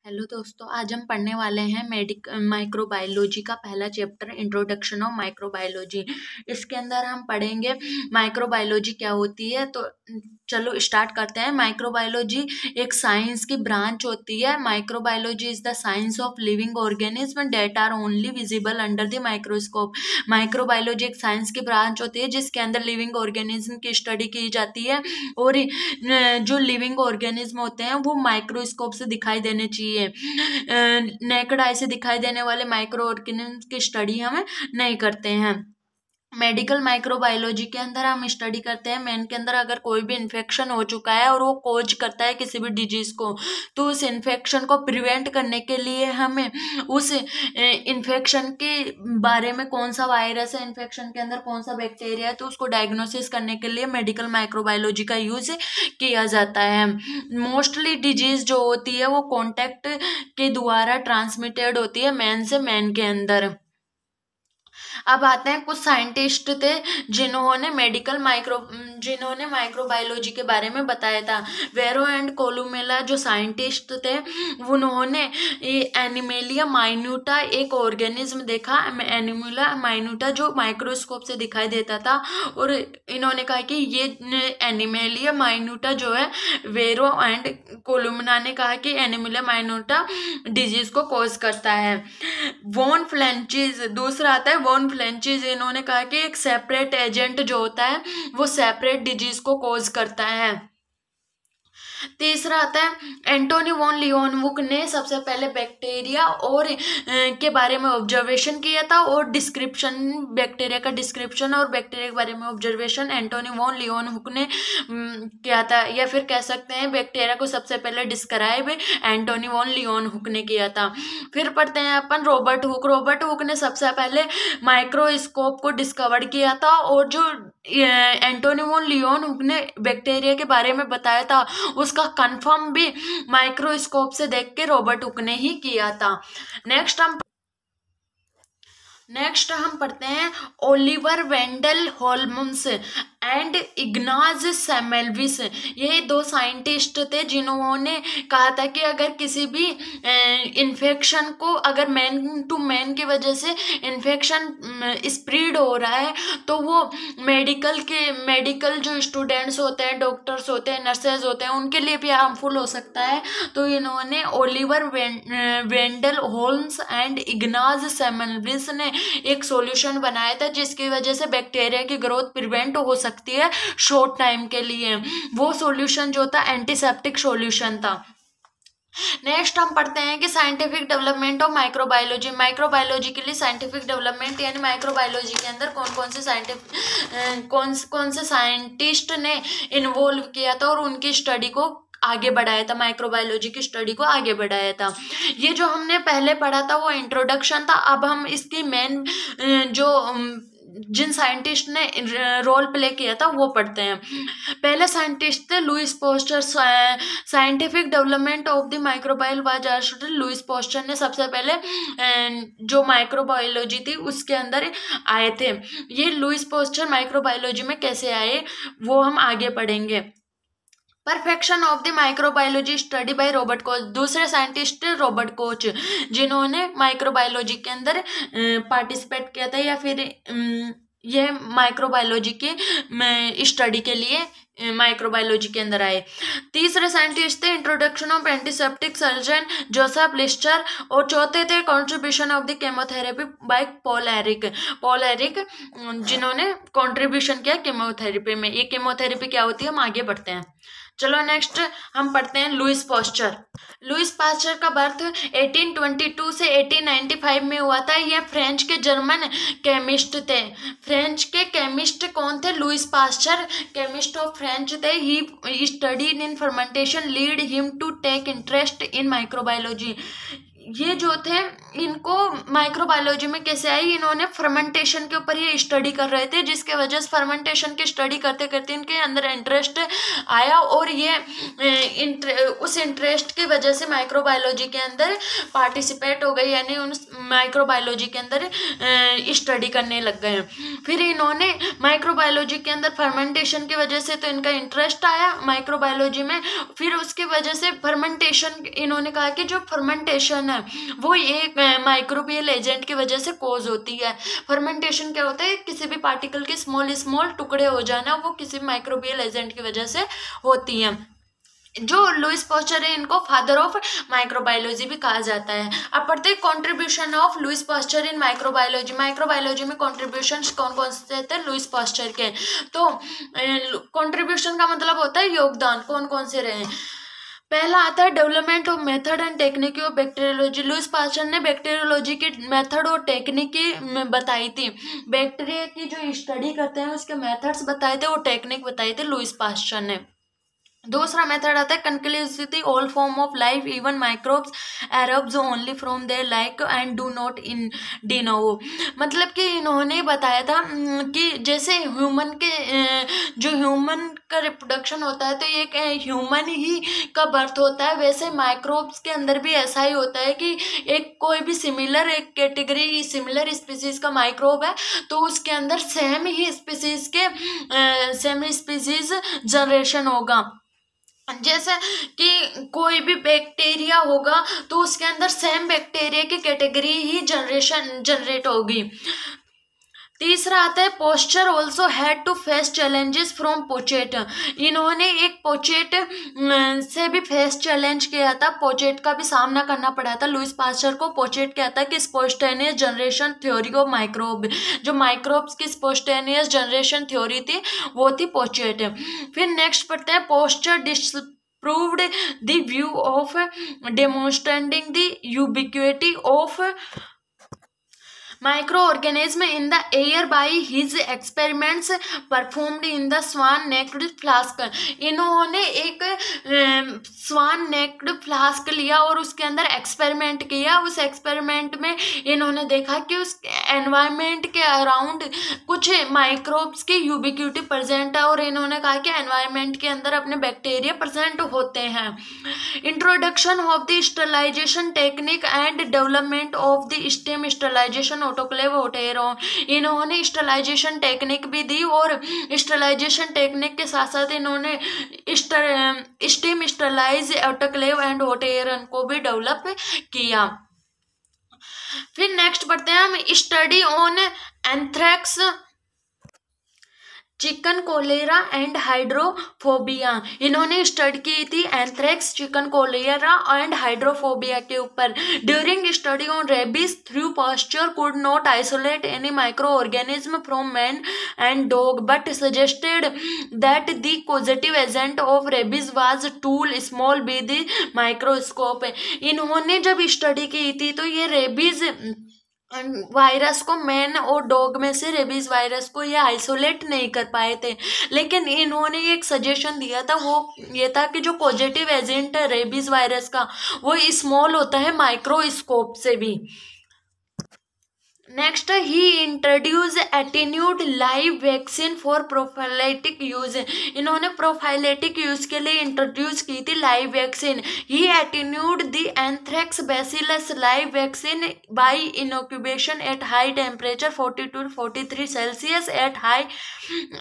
Hello दोस्तों, आज हम पढ़ने वाले हैं माइक्रोबायोलॉजी का पहला चैप्टर इंट्रोडक्शन ऑफ माइक्रोबायोलॉजी। इसके अंदर हम पढ़ेंगे माइक्रोबायोलॉजी क्या होती है। तो चलो स्टार्ट करते हैं। माइक्रोबायोलॉजी एक साइंस की ब्रांच होती है। Microbiology is the science of living organism that are only visible under the microscope. Microbiology एक साइंस की ब्रांच होती है जिसके अंदर लिविंग ऑर्गेनिज्म की स्टडी की जाती है और जो लिविंग ऑर्गेनिज्म होते हैं वो माइक्रोस्कोप से दिखाई देने चाहिए। नेकड आई से दिखाई देने वाले माइक्रो ऑर्गेनिज्म की स्टडी हम नहीं करते हैं। मेडिकल माइक्रोबायोलॉजी के अंदर हम स्टडी करते हैं मैन के अंदर अगर कोई भी इन्फेक्शन हो चुका है और वो कोज करता है किसी भी डिजीज को, तो उस इन्फेक्शन को प्रिवेंट करने के लिए हमें उस इन्फेक्शन के बारे में कौन सा वायरस है इन्फेक्शन के अंदर, कौन सा बैक्टीरिया है, तो उसको डायग्नोसिस करने के लिए मेडिकल माइक्रोबायोलॉजी का यूज किया जाता है। मोस्टली डिजीज जो होती है वो कॉन्टैक्ट के द्वारा ट्रांसमिटेड होती है मैन से मैन के अंदर। अब आते हैं कुछ साइंटिस्ट थे जिन्होंने माइक्रोबायोलॉजी के बारे में बताया था। वेरो एंड कोलुमेला जो साइंटिस्ट थे उन्होंने एनिमेलिया माइन्यूटा एक ऑर्गेनिज्म देखा, एनिमेलिया माइन्यूटा जो माइक्रोस्कोप से दिखाई देता था, और इन्होंने कहा कि ये एनिमेलिया माइन्यूटा जो है, वेरो एंड कोलुमेला ने कहा कि एनिमेलिया माइन्यूटा डिजीज को कॉज करता है। वॉन फ्लेंचिज दूसरा आता है वॉन फ्लेंचिज, इन्होंने कहा कि एक सेपरेट एजेंट जो होता है वो सेपरेट डिजीज को कॉज करता है। तीसरा आता है एंटोनी वॉन लियोनवुक ने सबसे पहले बैक्टीरिया और के बारे में ऑब्जर्वेशन किया था और डिस्क्रिप्शन, बैक्टीरिया का डिस्क्रिप्शन और बैक्टीरिया के बारे में ऑब्जर्वेशन एंटोनी वॉन लियोनवुक ने किया था, या फिर कह सकते हैं बैक्टीरिया को सबसे पहले डिस्क्राइब एंटोनी वॉन लियोनवुक ने किया था। फिर पढ़ते हैं अपन रॉबर्ट हुक ने सबसे पहले माइक्रोस्कोप को डिस्कवर किया था, और जो एंटोनी वॉन लियोनवुक ने बैक्टीरिया के बारे में बताया था उसका कंफर्म भी माइक्रोस्कोप से देख के रॉबर्ट हुक ने ही किया था। नेक्स्ट हम पढ़ते हैं ओलिवर वेंडल होल्म्स एंड इग्नाज सैमुएल्विस। ये दो साइंटिस्ट थे जिन्होंने कहा था कि अगर किसी भी इन्फेक्शन को, अगर मैन टू मैन की वजह से इन्फेक्शन स्प्रेड हो रहा है, तो वो मेडिकल जो स्टूडेंट्स होते हैं, डॉक्टर्स होते हैं, नर्सेज होते हैं, उनके लिए भी हार्मफुल हो सकता है। तो इन्होंने ओलिवर वेंडल होल्म्स एंड इग्नाज सैमुएल्विस ने एक सॉल्यूशन बनाया था जिसकी वजह से बैक्टीरिया की ग्रोथ प्रिवेंट हो सकती है शॉर्ट टाइम के लिए। वो सॉल्यूशन जो था एंटीसेप्टिक सॉल्यूशन था। नेक्स्ट हम पढ़ते हैं कि साइंटिफिक डेवलपमेंट ऑफ माइक्रोबायोलॉजी के लिए साइंटिफिक डेवलपमेंट यानी माइक्रोबायोलॉजी के अंदर कौन से साइंटिस्ट ने इन्वॉल्व किया था और उनकी स्टडी को आगे बढ़ाया था, माइक्रोबायोलॉजी की स्टडी को आगे बढ़ाया था। ये जो हमने पहले पढ़ा था वो इंट्रोडक्शन था। अब हम इसकी मेन जो जिन साइंटिस्ट ने रोल प्ले किया था वो पढ़ते हैं। पहले साइंटिस्ट थे Louis Pasteur. Scientific development of the microbial was started. Louis Pasteur ने सबसे पहले जो माइक्रोबायोलॉजी थी उसके अंदर आए थे। ये लुइस पोस्टर माइक्रोबायोलॉजी में कैसे आए वो हम आगे पढ़ेंगे। Perfection of the microbiology study by Robert Koch. दूसरे साइंटिस्ट रॉबर्ट कोच जिन्होंने माइक्रोबायोलॉजी के अंदर पार्टिसिपेट किया था, या फिर यह माइक्रोबायोलॉजी की स्टडी के लिए माइक्रोबायोलॉजी के अंदर आए। तीसरे साइंटिस्ट थे introduction of antiseptic surgeon Joseph Lister, और चौथे थे contribution of the chemotherapy by Paul Ehrlich जिन्होंने कंट्रीब्यूशन किया केमोथेरेपी में। ये केमोथेरेपी क्या होती है हम आगे बढ़ते हैं। चलो नेक्स्ट हम पढ़ते हैं लुइस पास्चर का बर्थ 1822 से 1895 में हुआ था। यह फ्रेंच के जर्मन केमिस्ट थे। फ्रेंच के केमिस्ट कौन थे? Louis Pasteur chemist of French थे। He studied in fermentation lead him to take interest in microbiology. ये जो थे इनको माइक्रोबायोलॉजी में कैसे आई, इन्होंने फर्मेंटेशन के ऊपर ये स्टडी कर रहे थे, जिसके वजह से फर्मेंटेशन की स्टडी करते करते इनके अंदर इंटरेस्ट आया और ये उस इंटरेस्ट की वजह से माइक्रोबायोलॉजी के अंदर पार्टिसिपेट हो गए, यानी उन माइक्रोबायोलॉजी के अंदर स्टडी करने लग गए। फिर इन्होंने माइक्रोबायोलॉजी के अंदर फर्मेंटेशन की वजह से तो इनका इंटरेस्ट आया माइक्रोबायोलॉजी में, फिर उसकी वजह से फर्मेंटेशन, इन्होंने कहा कि जो फर्मेंटेशन है वो एक माइक्रोबियल एजेंट की वजह से कॉज होती है। फर्मेंटेशन क्या होता है, किसी भी पार्टिकल के स्मॉल स्मॉल टुकड़े हो जाना, वो किसी माइक्रोबियल एजेंट की वजह से होती है। जो लुईस पास्चर है इनको फादर ऑफ माइक्रोबायोलॉजी भी कहा जाता है। अब पढ़ते हैं contribution of Lewis pasture in microbiology. Microbiology में कंट्रीब्यूशन कौन कौन से थे लुईस पास्चर के, तो कंट्रीब्यूशन का मतलब होता है योगदान, कौन कौन से रहे। पहला आता है development of method and technique of bacteriology. Lewis pasture ने बैक्टीरियोलॉजी की मेथड और टेक्निक बताई थी, बैक्टीरिया की जो स्टडी करते हैं उसके मेथड्स बताए थे और टेक्निक बताई थी लुईस पास्चर ने। दूसरा मेथड आता है conclusively all form of life even microbes arise only from their like and do not in de novo. मतलब कि इन्होंने बताया था कि जैसे ह्यूमन के जो ह्यूमन का रिप्रोडक्शन होता है तो एक ह्यूमन ही का बर्थ होता है, वैसे माइक्रोब्स के अंदर भी ऐसा ही होता है कि एक कोई भी सिमिलर एक कैटेगरी सिमिलर स्पीसीज का माइक्रोब है तो उसके अंदर सेम ही स्पीसीज के सेम स्पीसीज जनरेशन होगा। जैसे कि कोई भी बैक्टीरिया होगा तो उसके अंदर सेम बैक्टीरिया की कैटेगरी ही जनरेट होगी। तीसरा आता है Pasteur also had to face challenges from Pouchet. इन्होंने एक पोचेट से भी फेस चैलेंज किया था, पोचेट का भी सामना करना पड़ा था लुईस पास्चर को। पोचेट कहता है कि spontaneous generation theory of microbe, जो माइक्रोब्स की स्पोन्टेनियस जनरेशन थ्योरी थी वो थी पोचेट। फिर नेक्स्ट पढ़ते हैं posture disproved the view of demonstrating the ubiquity of microorganism in the air by his experiments performed in the swan necked flask। इन्होंने एक स्वान नेक्ड फ्लास्क लिया और उसके अंदर एक्सपेरिमेंट किया। उस एक्सपेरिमेंट में इन्होंने देखा कि उस एनवायरनमेंट के अराउंड कुछ माइक्रोब्स की यूबिक्विटी प्रेजेंट है और इन्होंने कहा कि एनवायरनमेंट के अंदर अपने बैक्टीरिया प्रेजेंट होते हैं। Introduction of the sterilization technique and development of the steam sterilization autoclave hot air oven. इन्होंने स्टरलाइजेशन टेक्निक भी दी और स्टरलाइजेशन टेक्निक के साथ साथ इन्होंने steam sterilize autoclave and hot air oven को भी डेवलप किया। फिर नेक्स्ट पढ़ते हैं हम study on anthrax, chicken cholera and hydrophobia. इन्होंने स्टडी की थी anthrax, chicken cholera and hydrophobia के ऊपर। During study on rabies through Pasteur could not isolate any micro organism from man and dog but suggested that the causative agent of rabies was tool small be the microscope. इन्होंने जब study की थी तो ये rabies virus को man और dog में से रेबीज वायरस को ये आइसोलेट नहीं कर पाए थे, लेकिन इन्होंने एक सजेशन दिया था, वो ये था कि जो पॉजिटिव एजेंट है रेबीज वायरस का वो स्मॉल होता है माइक्रोस्कोप से भी। Next he introduce attenuated live vaccine for prophylactic use. इन्होंने प्रोफाइलेटिक यूज के लिए इंट्रोड्यूस की थी live vaccine. He attenuated the anthrax bacillus live vaccine by incubation at high temperature 42 to 43 Celsius at high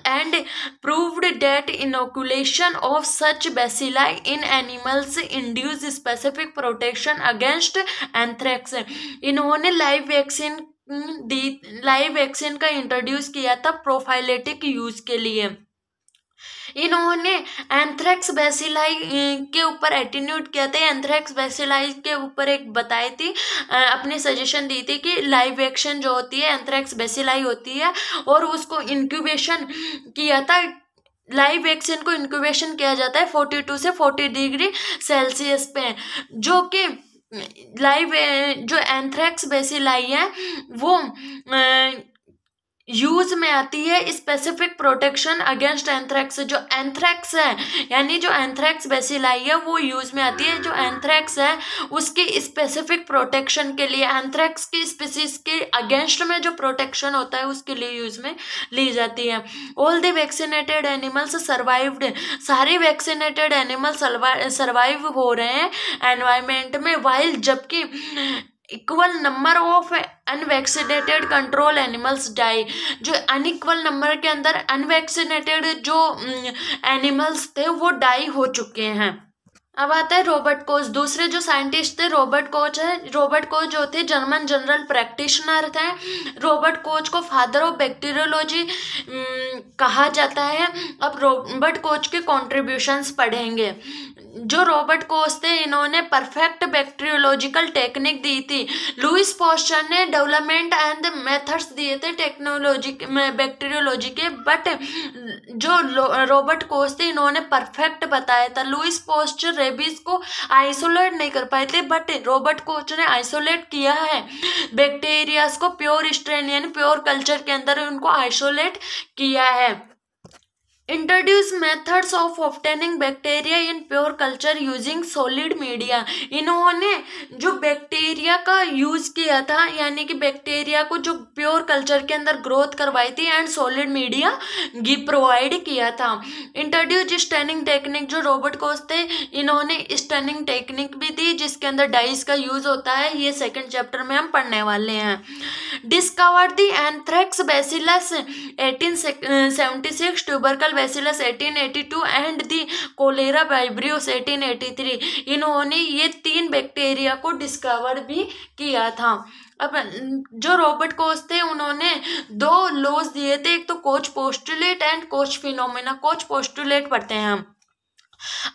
and proved that inoculation of such bacilli in animals induce specific protection against anthrax. इन्होंने live vaccine का introduce किया था प्रोफाइलेटिक use के लिए। इन्होंने anthrax bacilli के ऊपर एटीन्यूड किया था, एंथ्रेक्स बैसिलाई के ऊपर एक बताई थी, अपनी सजेशन दी थी कि लाइव वैक्सीन जो होती है एंथ्रेक्स बैसिलाई होती है और उसको इंक्यूबेशन किया था। लाइव वैक्सीन को इंक्यूबेशन किया जाता है 42 से 40 डिग्री सेल्सियस पे, जो कि लाइव जो एंथ्रेक्स बैसिलाई है वो यूज में आती है स्पेसिफिक प्रोटेक्शन अगेंस्ट एंथ्रेक्स। जो एंथ्रेक्स है यानी जो एंथ्रेक्स बेसिलाई है वो यूज में आती है। जो एंथ्रेक्स है उसकी स्पेसिफिक प्रोटेक्शन के लिए, एंथ्रेक्स की स्पीसीज के अगेंस्ट में जो प्रोटेक्शन होता है उसके लिए यूज में ली जाती है। All the vaccinated animals survived, सारे वैक्सीनेटेड एनिमल सर्वाइव हो रहे हैं एनवायरमेंट में, वाइल जबकि equal number of unvaccinated control animals die. जो अनइक्वल नंबर के अंदर अनवैक्सीनेटेड जो एनिमल्स थे वो डाई हो चुके हैं। अब आता है रॉबर्ट कोच। दूसरे जो साइंटिस्ट थे रॉबर्ट कोच है। रॉबर्ट कोच जो थे जर्मन जनरल प्रैक्टिशनर थे। रॉबर्ट कोच को फादर ऑफ बैक्टीरियोलॉजी कहा जाता है। अब रॉबर्ट कोच के कॉन्ट्रीब्यूशंस पढ़ेंगे। जो रॉबर्ट कोच थे इन्होंने परफेक्ट बैक्टीरियोलॉजिकल टेक्निक दी थी। लुइस पास्चर ने डेवलपमेंट एंड मेथड्स दिए थे टेक्नोलॉजी बैक्टीरियोलॉजी के, बट जो रॉबर्ट कोच थे इन्होंने परफेक्ट बताया था। लुइस पास्चर रेबीज को आइसोलेट नहीं कर पाए थे, बट रॉबर्ट कोच ने आइसोलेट किया है बैक्टीरियाज को प्योर स्ट्रेन यानी प्योर कल्चर के अंदर उनको आइसोलेट किया है। Introduce methods of obtaining bacteria in pure culture using solid media. इन्होंने जो बैक्टीरिया का यूज किया था यानी कि बैक्टीरिया को जो प्योर कल्चर के अंदर ग्रोथ करवाई थी एंड सॉलिड मीडिया प्रोवाइड किया था। Introduce stunning technique. जो रॉबर्ट कोच थे इन्होंने स्टनिंग टेक्निक भी दी जिसके अंदर डाइस का यूज होता है। ये सेकंड चैप्टर में हम पढ़ने वाले हैं। Discovered the anthrax bacillus 1876, tubercle bacillus 1882 and the cholera vibrios 1883। इन्होंने ये 3 बैक्टीरिया को डिस्कवर भी किया था। अब जो रॉबर्ट कोच थे उन्होंने 2 लॉज दिए थे, एक तो coach postulate and coach phenomena. Coach postulate पढ़ते हैं हम।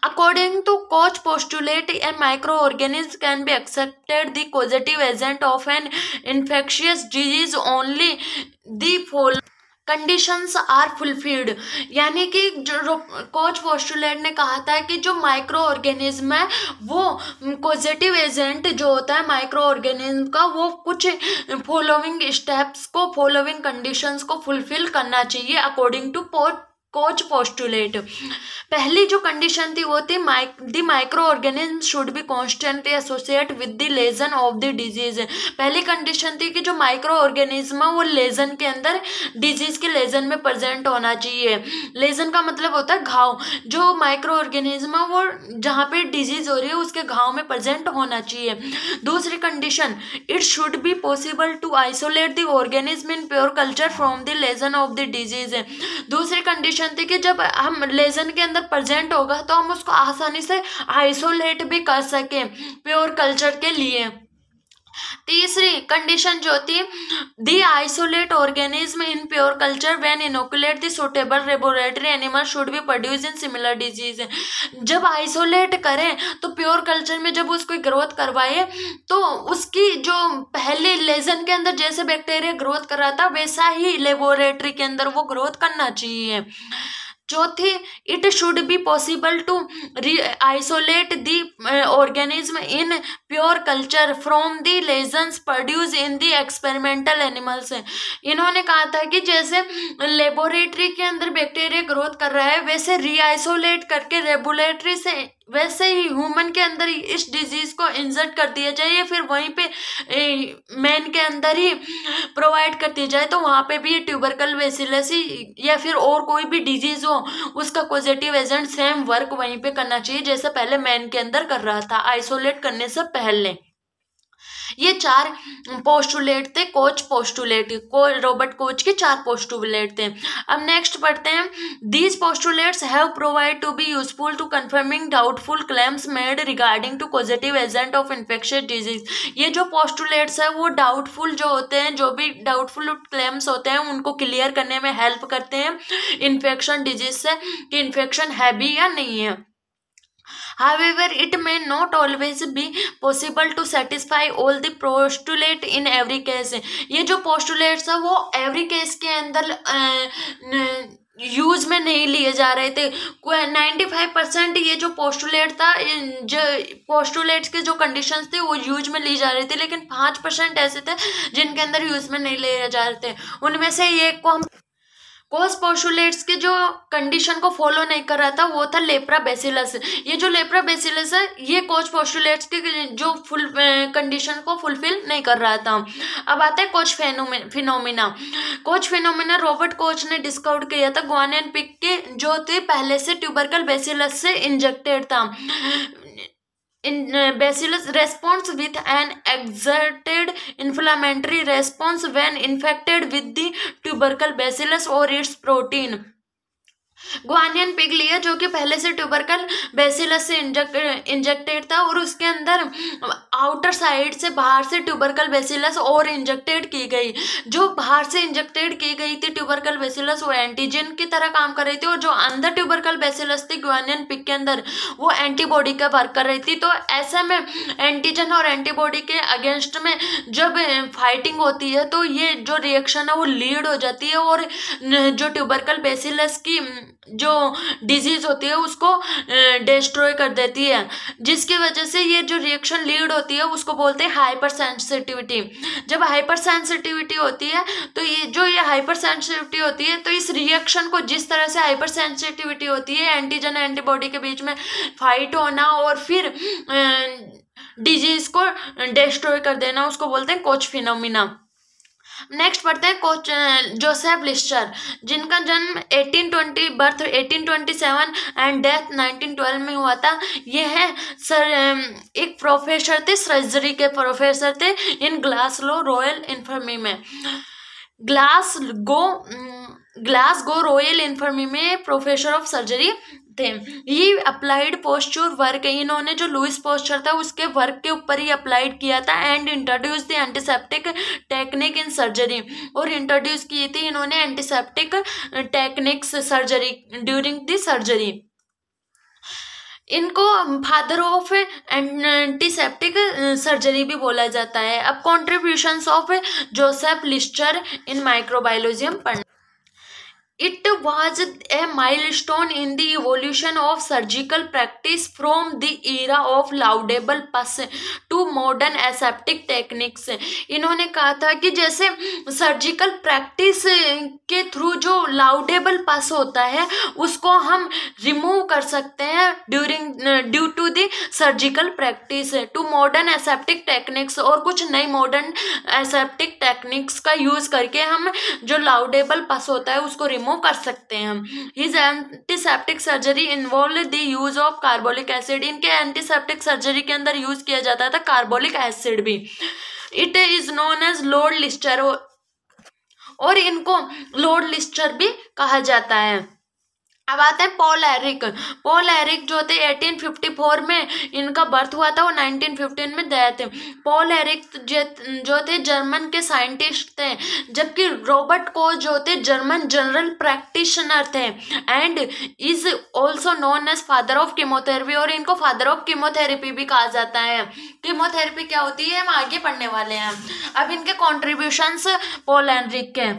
According to Koch postulate, a microorganism can be accepted the causative agent of an infectious disease only the following conditions are fulfilled. यानी कि जो कोच पोस्टुलेट ने कहा था कि जो माइक्रो ऑर्गेनिज्म है वो पॉजिटिव एजेंट जो होता है माइक्रो ऑर्गेनिज्म का वो कुछ फॉलोइंग स्टेप्स को, फॉलोइंग कंडीशंस को फुलफिल करना चाहिए अकॉर्डिंग टू कोच पोस्टुलेट। पहली जो कंडीशन थी वो थी the micro organism should be constantly associate with the lesion of the disease. पहली कंडीशन थी कि जो माइक्रो ऑर्गेनिज्म है वो लेजन के अंदर, डिजीज के लेजन में प्रेजेंट होना चाहिए। लेजन का मतलब होता है घाव। जो माइक्रो ऑर्गेनिज्म है वो जहाँ पे डिजीज हो रही है उसके घाव में प्रेजेंट होना चाहिए। दूसरी condition, it should be possible to isolate the organism in pure culture from the lesion of the disease. दूसरी कंडीशन थी कि जब हम लेजन के अंदर प्रेजेंट होगा तो हम उसको आसानी से आइसोलेट भी कर सके प्योर कल्चर के लिए। तीसरी कंडीशन जो थी, the isolate organism in pure culture when inoculate the suitable laboratory animal should be produce in similar disease. जब आइसोलेट करें तो प्योर कल्चर में जब उसको ग्रोथ करवाए तो उसकी जो पहले लेजन के अंदर जैसे बैक्टीरिया ग्रोथ कर रहा था वैसा ही लेबोरेटरी के अंदर वो ग्रोथ करना चाहिए। चौथी, it should be possible to isolate the organism in pure culture from the lesions produce in the experimental animals. इन्होंने कहा था कि जैसे लेबोरेटरी के अंदर बैक्टीरिया ग्रोथ कर रहा है वैसे रीआइसोलेट करके लेबोरेटरी से वैसे ही ह्यूमन के अंदर इस डिजीज को इंसर्ट कर दिया जाए या फिर वहीं पे मैन के अंदर ही प्रोवाइड कर दिया जाए तो वहाँ पे भी ये ट्यूबरकल बेसिलस या फिर और कोई भी डिजीज हो उसका पॉजिटिव एजेंट सेम वर्क वहीं पे करना चाहिए जैसे पहले मैन के अंदर कर रहा था आइसोलेट करने से पहले। ये 4 पोस्टुलेट थे कोच पोस्टुलेट, रॉबर्ट कोच के 4 पोस्टुलेट थे। अब नेक्स्ट पढ़ते हैं, these postulates have provide to be useful to confirming doubtful claims made regarding to positive agent of infectious disease. ये जो पोस्टुलेट्स है वो डाउटफुल जो होते हैं, जो भी डाउटफुल क्लेम्स होते हैं उनको क्लियर करने में हेल्प करते हैं इन्फेक्शन डिजीज से कि इन्फेक्शन है भी या नहीं है। However, it may not always be possible to satisfy all the postulate in every case. ये जो postulates है वो every case के अंदर यूज में नहीं लिए जा रहे थे। 95% ये जो पोस्टुलेट था, जो पोस्टुलेट्स के जो कंडीशंस थे वो यूज में ली जा रही थी, लेकिन 5% ऐसे थे जिनके अंदर यूज में नहीं लिए जा रहे थे। उनमें से एक को हम कोस पोस्टुलेट्स के जो कंडीशन को फॉलो नहीं कर रहा था वो था लेप्रा बेसिलस। ये जो लेप्रा बेसिलस है ये कोच पोस्टुलेट्स के जो फुल कंडीशन को फुलफिल नहीं कर रहा था। अब आता है coach phenomena. Coach phenomena Robert Koch ने डिस्कवर किया था ग्वानियन पिग के जो थे पहले से ट्यूबरकल बेसिलस से इंजेक्टेड था। Bacillus responds with an exerted inflammatory response when infected with the tubercle bacillus or its protein. Guinea pig लिया जो कि पहले से ट्यूबरकल बेसिलस से इंजेक्टेड था और उसके अंदर आउटर साइड से बाहर से ट्यूबरकल बेसिलस और इंजेक्टेड की गई। जो बाहर से इंजेक्टेड की गई थी ट्यूबरकल बेसिलस वो एंटीजन की तरह काम कर रही थी और जो अंदर ट्यूबरकल बेसिलस थी ग्वानियन पिग के अंदर वो एंटीबॉडी का वर्क कर रही थी। तो ऐसे में एंटीजन और एंटीबॉडी के अगेंस्ट में जब फाइटिंग होती है तो ये जो रिएक्शन है वो लीड हो जाती है और जो ट्यूबरकल बेसिलस की जो डिजीज होती है उसको डिस्ट्रॉय कर देती है, जिसकी वजह से ये जो रिएक्शन लीड होती है उसको बोलते हैं हाइपर सेंसिटिविटी। जब हाइपर सेंसिटिविटी होती है तो ये हाइपर सेंसिटिविटी होती है तो इस रिएक्शन को जिस तरह से हाइपर सेंसिटिविटी होती है एंटीजन एंटीबॉडी के बीच में फाइट होना और फिर डिजीज को डिस्ट्रॉय कर देना उसको बोलते हैं कोच फिनोमिना। नेक्स्ट पढ़ते हैं कोच जोसेफ लिस्टर जिनका जन्म 1820 बर्थ 1827 एंड डेथ 1912 में हुआ था। ये है एक प्रोफेसर थे, सर्जरी के प्रोफेसर थे इन ग्लासगो रॉयल इन्फर्मी में। ग्लासगो रॉयल इन्फर्मी में प्रोफेसर ऑफ सर्जरी थे। ये अप्लाइड पोस्चर वर्क, इन्होंने जो लुइस पोस्चर था उसके वर्क के ऊपर ही अप्लाइड किया था and introduce the antiseptic technique in surgery. और इंट्रोड्यूस की थी इन्होंने antiseptic techniques surgery during the surgery. इनको फादर ऑफ एंटीसेप्टिक सर्जरी भी बोला जाता है। अब contributions of Joseph Lister in microbiology हम पढ़ना। It was a milestone in the evolution of surgical practice from the era of laudable pus to modern aseptic techniques। इन्होंने कहा था कि जैसे सर्जिकल प्रैक्टिस के थ्रू जो लाउडेबल पस होता है उसको हम रिमूव कर सकते हैं due to the surgical practice to modern aseptic techniques, और कुछ नई मॉडर्न एसेप्टिक टेक्निक्स का यूज करके हम जो लाउडेबल पस होता है उसको रिमूव कर सकते हैं हम। His antiseptic surgery involve the use of carbolic acid. इनके एंटीसेप्टिक सर्जरी के अंदर यूज किया जाता था कार्बोलिक एसिड भी। It is known as Lord Lister और इनको लॉर्ड लिस्टर भी कहा जाता है। अब आते हैं पॉल एरिक। पॉल एरिक जो थे 1854 में इनका बर्थ हुआ था और 1915 में डेथ थे। पॉल एरिक जो थे जर्मन के साइंटिस्ट थे, जबकि रॉबर्ट कोच जो थे जर्मन जनरल प्रैक्टिशनर थे and is also known as father of chemotherapy. और इनको फादर ऑफ कीमोथेरेपी भी कहा जाता है। कीमोथेरेपी क्या होती है हम आगे पढ़ने वाले हैं। अब इनके कॉन्ट्रीब्यूशंस पॉल एरिक के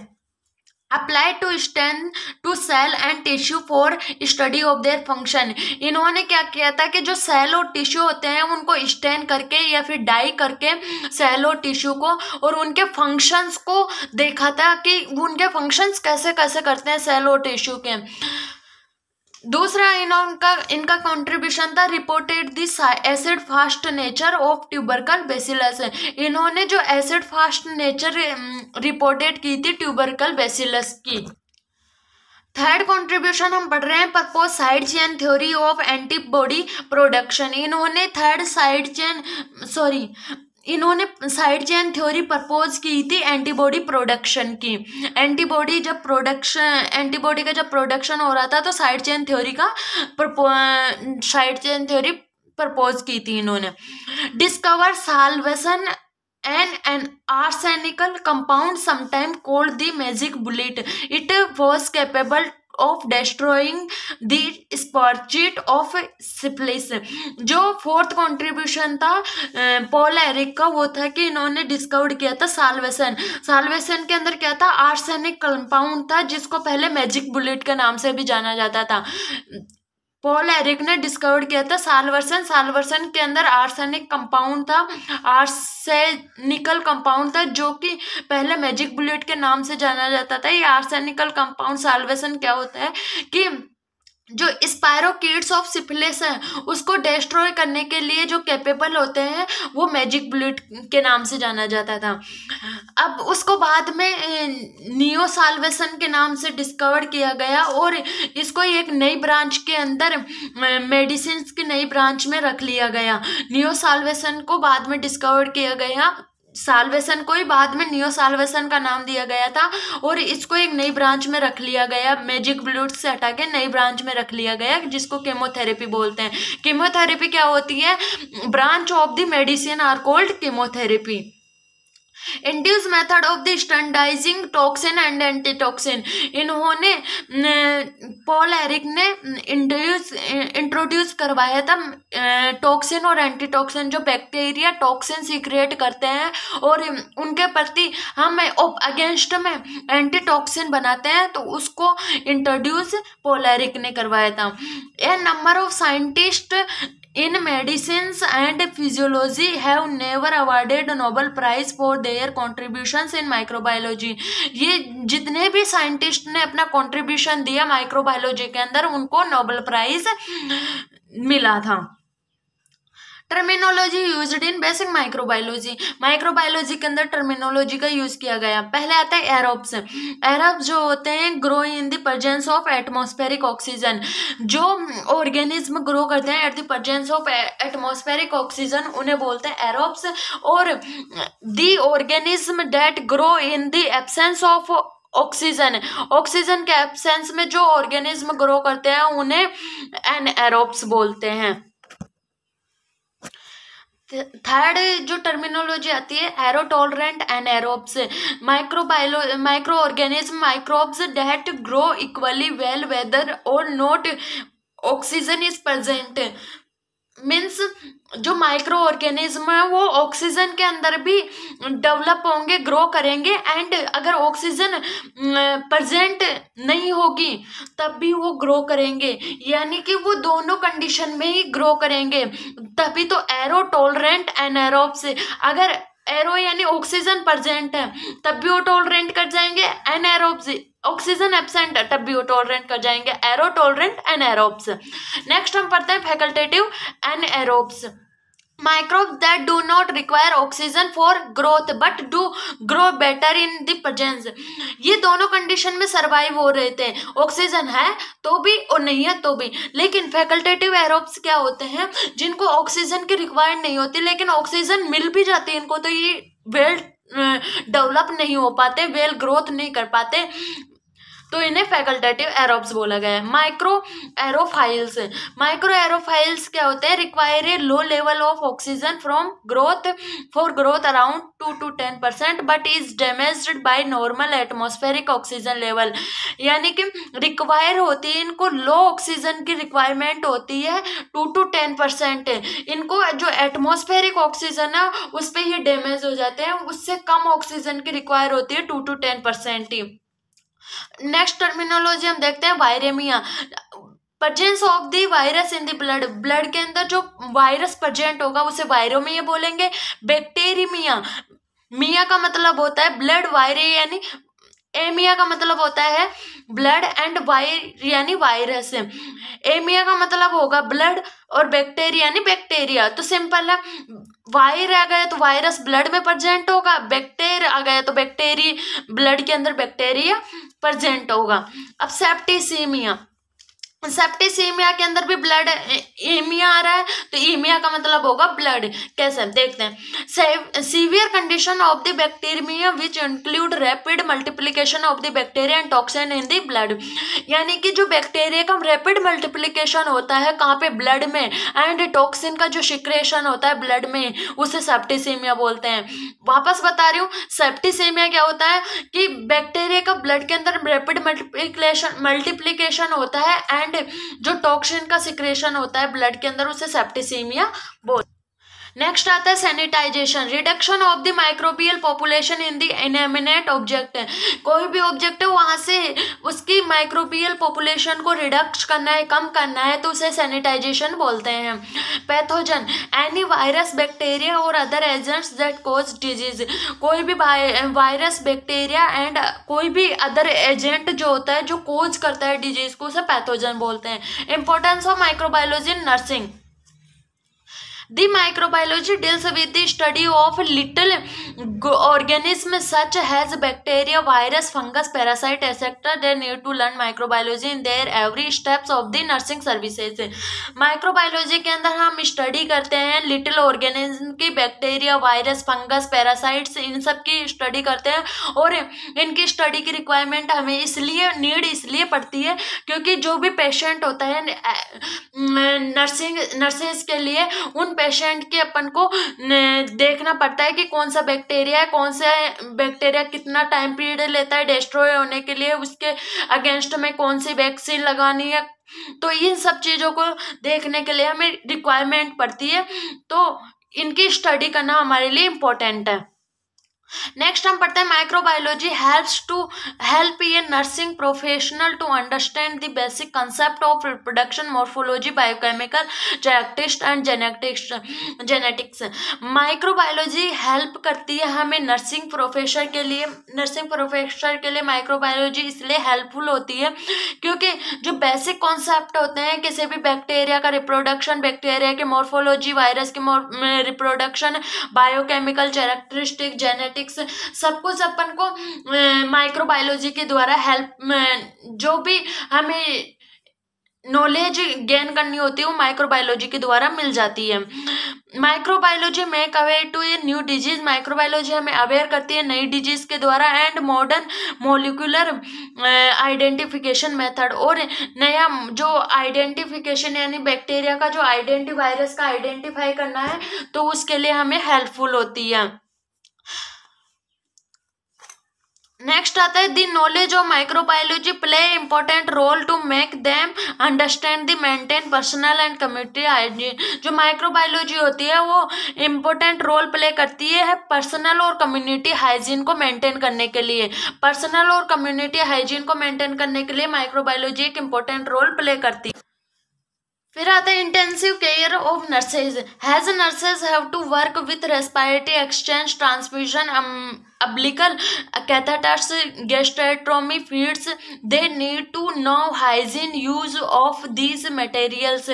applied to stain to cell and tissue for study of their function. इन्होंने क्या किया था कि जो सेल और टिश्यू होते हैं उनको स्टेन करके या फिर डाई करके सेल और टिश्यू को और उनके फंक्शंस को देखा था कि उनके फंक्शंस कैसे कैसे करते हैं सेल और टिश्यू के। दूसरा इनका कंट्रीब्यूशन था reported the acid fast nature of tubercle bacillus. इन्होंने जो एसिड फास्ट नेचर रिपोर्टेड की थी ट्यूबरकल बेसिलस की। थर्ड कंट्रीब्यूशन हम पढ़ रहे हैं purpose side chain theory of antibody production. इन्होंने साइड चेन थ्योरी प्रपोज की थी एंटीबॉडी प्रोडक्शन की। एंटीबॉडी का जब प्रोडक्शन हो रहा था तो साइड चेन थ्योरी प्रपोज की थी इन्होंने। Discover Salvarsan an arsenical compound sometime called the magic bullet. It was capable of destroying the spirochete of syphilis. जो फोर्थ कंट्रीब्यूशन था पॉल एरिक का, वो था कि इन्होंने डिस्कवर किया था साल्वेसन। साल्वेसन के अंदर क्या था, आर्सेनिक कंपाउंड था जिसको पहले मैजिक बुलेट के नाम से भी जाना जाता था। पॉल एरिक ने डिस्कवर किया था साल्वर्सन। साल्वर्सन के अंदर आर्सेनिक कंपाउंड था, आर्सेनिकल कंपाउंड था, जो कि पहले मैजिक बुलेट के नाम से जाना जाता था। ये आर्सेनिकल कंपाउंड साल्वेसन क्या होता है कि जो स्पायरोकीट्स ऑफ सिफिलिस है उसको डिस्ट्रॉय करने के लिए जो कैपेबल होते हैं वो मैजिक बुलेट के नाम से जाना जाता था। अब उसको बाद में नियो साल्वेसन के नाम से डिस्कवर किया गया और इसको एक नई ब्रांच के अंदर मेडिसिन की नई ब्रांच में रख लिया गया। नियो साल्वेसन को बाद में डिस्कवर किया गया, साल्वेसन को ही बाद में नियो साल्वेसन का नाम दिया गया था और इसको एक नई ब्रांच में रख लिया गया, मैजिक बुलेट से हटा के नई ब्रांच में रख लिया गया जिसको कीमोथेरेपी बोलते हैं। कीमोथेरेपी क्या होती है, branch of the medicine are called chemotherapy. Induce method of the standardizing toxin and antitoxin, इन्होंने पॉल एरिक ने इंट्रोड्यूस करवाया था टॉक्सिन और एंटीटॉक्सिन, जो बैक्टीरिया टॉक्सिन सीक्रेट करते हैं और उनके प्रति हम अगेंस्ट में एंटीटॉक्सिन बनाते हैं, तो उसको इंट्रोड्यूस पॉल एरिक ने करवाया था। A number of scientist in medicines and physiology have never awarded Nobel Prize for their contributions in microbiology। ये जितने भी साइंटिस्ट ने अपना कंट्रीब्यूशन दिया माइक्रोबायोलॉजी के अंदर उनको नोबेल प्राइज मिला था। Terminology used in basic microbiology, microbiology के अंदर टर्मिनोलॉजी का यूज किया गया। पहले आता है एरोब्स। एरोब्स जो होते हैं grow in the presence of atmospheric oxygen, जो ऑर्गेनिज्म ग्रो करते हैं at the presence of atmospheric oxygen उन्हें बोलते हैं एरोब्स। और the organism that grow in the absence of oxygen, oxygen के एब्सेंस में जो ऑर्गेनिज्म ग्रो करते हैं उन्हें एनाएरोब्स बोलते हैं। थर्ड जो टर्मिनोलॉजी आती है aerotolerant anaerobes, microorganism microbes that grow equally well whether or not oxygen is present. Means जो माइक्रो ऑर्गेनिज्म है वो ऑक्सीजन के अंदर भी डेवलप होंगे, ग्रो करेंगे, एंड अगर ऑक्सीजन प्रेजेंट नहीं होगी तब भी वो ग्रो करेंगे, यानी कि वो दोनों कंडीशन में ही ग्रो करेंगे, तभी तो एरो टॉलरेंट एनाएरोब्स। अगर एरो यानी ऑक्सीजन प्रेजेंट है तब भी वो टॉलरेंट कर जाएंगे, एनाएरोब्स ऑक्सीजन एब्सेंट है तब भी वो टॉलरेंट कर जाएंगे, एरो टॉलरेंट एनाएरोब्स। नेक्स्ट हम पढ़ते हैं facultative anaerobes, microbes that do not require oxygen for growth but do grow better in the presence. ये दोनों कंडीशन में सर्वाइव हो रहे थे, ऑक्सीजन है तो भी और नहीं है तो भी। लेकिन फैकल्टेटिव एरोब्स क्या होते हैं, जिनको ऑक्सीजन की रिक्वायर्ड नहीं होती लेकिन ऑक्सीजन मिल भी जाती है इनको, तो ये वेल डेवलप नहीं हो पाते, वेल ग्रोथ नहीं कर पाते, तो इन्हें फैकल्टेटिव एरोब्स बोला गया है। माइक्रो एरोफाइल्स, माइक्रो एरोफाइल्स क्या होते हैं, require a low level of oxygen from growth for growth around 2 to 10% but is damaged by normal atmospheric oxygen level, यानी कि रिक्वायर होती है इनको, लो ऑक्सीजन की रिक्वायरमेंट होती है 2 to 10%, इनको जो एटमॉस्फेरिक ऑक्सीजन है उस पर ये डैमेज हो जाते हैं, उससे कम ऑक्सीजन की रिक्वायर होती है 2 to 10% ही। नेक्स्ट टर्मिनोलॉजी हम देखते हैं viraemia, presence of the virus in the blood, blood के अंदर जो वायरस प्रेजेंट होगा उसे वायरोमिया बोलेंगे। बैक्टीरियमिया, मिया का मतलब होता है ब्लड, वायरे यानी एमिया का मतलब होता है ब्लड एंड वायर यानी वायरस। एमिया का मतलब होगा ब्लड और बैक्टीरिया यानी बैक्टीरिया, तो सिंपल है, वायर आ गया तो वायरस ब्लड में प्रेजेंट होगा, बैक्टीरिया आ गया तो बैक्टीरिया ब्लड के अंदर बैक्टीरिया प्रेजेंट होगा। अब सेप्टिसीमिया, सेप्टिसीमिया के अंदर भी ब्लड एमिया आ रहा है, तो एमिया का मतलब होगा ब्लड। कैसे देखते हैं, severe condition of the bacteria which include rapid multiplication of the bacteria and toxin in the blood, यानी कि जो बैक्टीरिया का रैपिड मल्टीप्लिकेशन होता है कहाँ पे, ब्लड में, एंड टॉक्सिन का जो सिक्रेशन होता है ब्लड में, उसे सेप्टिसीमिया बोलते हैं। वापस बता रही हूँ, सेप्टिसीमिया क्या होता है कि बैक्टीरिया का ब्लड के अंदर रैपिड मल्टीप्लिकेशन होता है एंड जो टॉक्सिन का सिक्रेशन होता है ब्लड के अंदर, उसे सेप्टिसीमिया बोल। नेक्स्ट आता है sanitization, reduction of the microbial population in the inanimate object. कोई भी ऑब्जेक्ट है वहां से उसकी माइक्रोबियल पॉपुलेशन को रिडक्ट करना है, कम करना है, तो उसे सैनिटाइजेशन बोलते हैं। पैथोजन, एनी वायरस, बैक्टीरिया और other agents that cause disease, कोई भी वायरस, बैक्टीरिया एंड कोई भी अदर एजेंट जो होता है जो कॉज करता है डिजीज को, उसे पैथोजन बोलते हैं। Importance of microbiology in nursing, The microbiology deals with the study of little organisms such as bacteria, virus, fungus, parasite, etc. They need to learn microbiology in their every steps of the nursing services. Microbiology के अंदर हम study करते हैं little organism की, bacteria, virus, fungus, parasites, इन सब की study करते हैं, और इनकी स्टडी की रिक्वायरमेंट हमें इसलिए नीड इसलिए पड़ती है क्योंकि जो भी पेशेंट होता है नर्सेज के लिए, उन पेशेंट के अपन को देखना पड़ता है कि कौन सा बैक्टीरिया है, कौन सा बैक्टीरिया कितना टाइम पीरियड लेता है डिस्ट्रॉय होने के लिए, उसके अगेंस्ट में कौन सी वैक्सीन लगानी है। तो इन सब चीज़ों को देखने के लिए हमें रिक्वायरमेंट पड़ती है, तो इनकी स्टडी करना हमारे लिए इम्पोर्टेंट है। नेक्स्ट हम पढ़ते हैं microbiology help a nursing professional to understand the basic concept of reproduction, morphology, biochemical, genetics and genetics. Microbiology help करती है हमें नर्सिंग प्रोफेसर के लिए माइक्रोबायोलॉजी इसलिए हेल्पफुल होती है क्योंकि जो बेसिक कॉन्सेप्ट होते हैं किसी भी बैक्टीरिया का रिप्रोडक्शन, बैक्टीरिया के मॉर्फोलॉजी, वायरस के रिप्रोडक्शन, बायोकेमिकल कैरेक्टरिस्टिक, जेनेटिक्स, सब कुछ अपन को माइक्रोबायोलॉजी के द्वारा जो भी हमें नॉलेज गेन करनी होती है वो माइक्रोबायोलॉजी के द्वारा मिल जाती है। Microbiology make aware to a new disease, microbiology हमें अवेयर करती है नई डिजीज के द्वारा, and modern molecular identification method, और नया जो आइडेंटिफिकेशन यानी बैक्टीरिया का जो वायरस का आइडेंटिफाई करना है, तो उसके लिए हमें हेल्पफुल होती है। नेक्स्ट आता है the knowledge of microbiology play important role to make them understand the maintain personal and community hygiene. जो माइक्रोबायोलॉजी होती है वो इम्पोर्टेंट रोल प्ले करती है पर्सनल और कम्युनिटी हाइजीन को मेंटेन करने के लिए। पर्सनल और कम्युनिटी हाइजीन को मेंटेन करने के लिए माइक्रोबायोलॉजी एक इम्पोर्टेंट रोल प्ले करती है। फिर आता है intensive care of nurses, has nurses have to work with respiratory exchange, transfusion, umbilical catheters, gastrostomy feeds. They need to know hygiene use of these materials.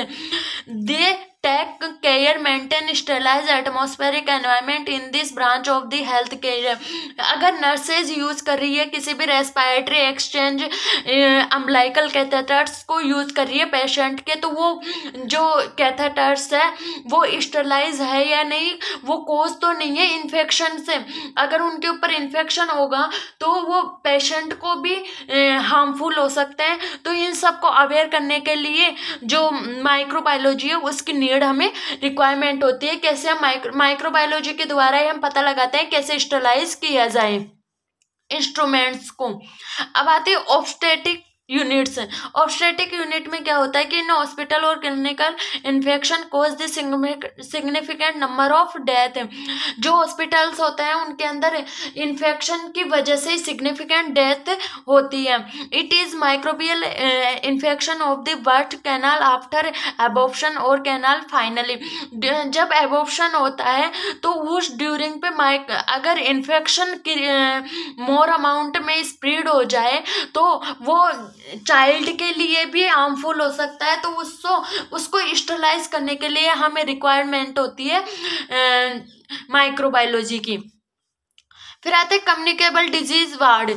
They take care maintain sterilized atmospheric environment in this branch of the health care. अगर nurses use कर रही है किसी भी respiratory exchange umbilical catheters को use कर रही है पेशेंट के, तो वो जो कैथेटर्स है वो स्टेरिलाइज है या नहीं, वो कोज तो नहीं है इन्फेक्शन से। अगर उनके ऊपर इन्फेक्शन होगा तो वो पेशेंट को भी हार्मफुल हो सकते हैं। तो इन सब को अवेयर करने के लिए जो माइक्रोबायोलॉजी है उसकी नीड हमें रिक्वायरमेंट होती है। कैसे हम माइक्रोबायोलॉजी के द्वारा ही हम पता लगाते हैं कैसे स्टेरिलाइज किया जाए इंस्ट्रूमेंट्स को। अब आते हैं ऑब्स्टेटिक यूनिट्स। ऑब्स्टेटिक यूनिट में क्या होता है कि इन हॉस्पिटल और clinical infection cause the significant number of death. जो हॉस्पिटल्स होते हैं उनके अंदर इन्फेक्शन की वजह से सिग्निफिकेंट डेथ होती है। It is microbial infection of the birth canal after abortion or canal finally. जब एबॉर्प्शन होता है तो उस ड्यूरिंग पे अगर इन्फेक्शन मोर अमाउंट में स्प्रेड हो जाए तो वो चाइल्ड के लिए भी हार्मफुल हो सकता है। तो उसको स्टेरिलाइज करने के लिए हमें रिक्वायरमेंट होती है माइक्रोबायोलॉजी की। फिर आते हैं कम्युनिकेबल डिजीज वार्ड।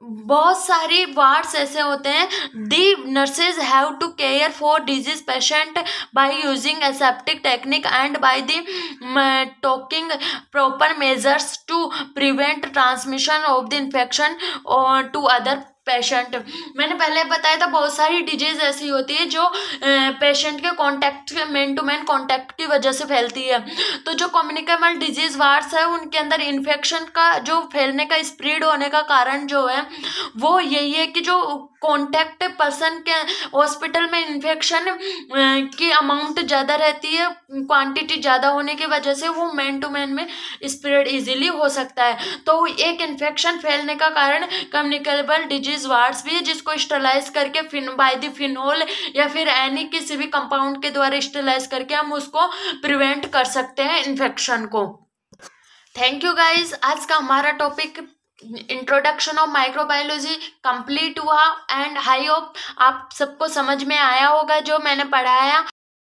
बहुत सारी वार्ड्स ऐसे होते हैं, the nurses have to care for disease patient by using aseptic technique and by the taking proper measures to prevent transmission of the infection to other patient. मैंने पहले बताया था बहुत सारी डिजीज ऐसी होती है जो पेशेंट के contact, man to man contact की वजह से फैलती है। तो जो कम्युनिकेबल डिजीज वार्ड्स है उनके अंदर इन्फेक्शन का जो फैलने का, स्प्रेड होने का कारण जो है वो यही है कि जो कॉन्टैक्ट पर्सन के हॉस्पिटल में इन्फेक्शन की अमाउंट ज़्यादा रहती है, क्वांटिटी ज़्यादा होने की वजह से वो मैन टू मैन में स्प्रेड इजीली हो सकता है। तो एक इन्फेक्शन फैलने का कारण कम्युनिकेबल डिजीज वार्ड्स भी है, जिसको स्टरलाइज करके बाय द फिनोल या फिर एनी किसी भी कंपाउंड के द्वारा स्टरलाइज करके हम उसको प्रिवेंट कर सकते हैं इन्फेक्शन को। Thank you guys. आज का हमारा topic introduction of microbiology complete हुआ एंड आई होप आप सबको समझ में आया होगा जो मैंने पढ़ाया।